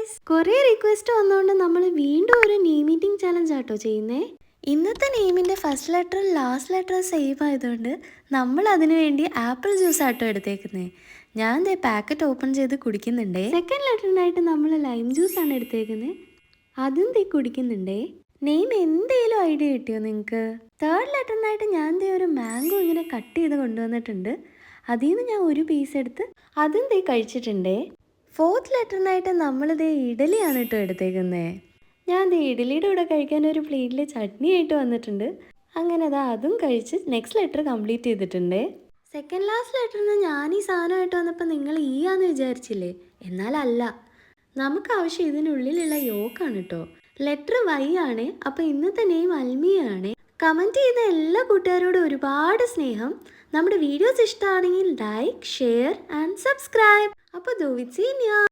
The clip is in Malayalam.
ഗൈസ്, കുറേ റിക്വസ്റ്റ് വന്നുകൊണ്ട് നമ്മൾ വീണ്ടും ഒരു നെയിം മീറ്റിംഗ് ചാലഞ്ച് ആട്ടോ ചെയ്യുന്നേ. ഇന്നത്തെ നെയിമിൻ്റെ first letter last letter same ആയതുകൊണ്ട് നമ്മൾ അതിനു വേണ്ടി ആപ്പിൾ ജ്യൂസ് ആട്ടോ എടുത്തേക്കുന്നത്. ഞാൻ ദേ പാക്കറ്റ് ഓപ്പൺ ചെയ്ത് കുടിക്കുന്നുണ്ടേ. സെക്കൻഡ് ലെറ്ററിനായിട്ട് നമ്മൾ ലൈം ജ്യൂസ് ആണ് എടുത്തേക്കുന്നത്, അതും ദേ കുടിക്കുന്നുണ്ടേ. നെയിം എന്തേലും ഐഡിയ കിട്ടിയോ നിങ്ങൾക്ക്? തേർഡ് ലെറ്ററിനായിട്ട് ഞാൻ ദേ ഒരു മാംഗോ ഇങ്ങനെ കട്ട് ചെയ്ത് കൊണ്ടുവന്നിട്ടുണ്ട്, അതിൽ നിന്ന് ഞാൻ ഒരു പീസ് എടുത്ത് അതും ദേ കഴിച്ചിട്ടുണ്ടേ. ഫോർത്ത് ലെറ്ററിനായിട്ട് നമ്മൾ ദേ ഇഡലിയാണ് കേട്ടോ എടുത്തേക്കുന്നത്. ഞാൻ ദേ ഇഡലിയുടെ കൂടെ കഴിക്കാൻ ഒരു പ്ലേറ്റിൽ ചട്നി ആയിട്ട് വന്നിട്ടുണ്ട്. അങ്ങനെ അതും കഴിച്ച് നെക്സ്റ്റ് ലെറ്റർ കംപ്ലീറ്റ് ചെയ്തിട്ടുണ്ട്. സെക്കൻഡ് ലാസ്റ്റ് ലെറ്ററിന് ഞാൻ ഈ സാധനമായിട്ട് വന്നപ്പോൾ നിങ്ങൾ ഈ ആന്ന് വിചാരിച്ചില്ലേ? എന്നാലല്ല, നമുക്ക് ആവശ്യം ഇതിനുള്ളിലുള്ള യോക്കാണ് കേട്ടോ. ലെറ്റർ വൈ ആണ്. അപ്പോൾ ഇന്നത്തെ നെയിം അൽമിയാണ്. കമൻറ്റ് ചെയ്യുന്ന എല്ലാ കൂട്ടുകാരോടും ഒരുപാട് സ്നേഹം. നമ്മുടെ വീഡിയോസ് ഇഷ്ടമാണെങ്കിൽ ലൈക്ക്, ഷെയർ ആൻഡ് സബ്സ്ക്രൈബ്. അപ്പോൾ ദോ വിറ്റ്സ്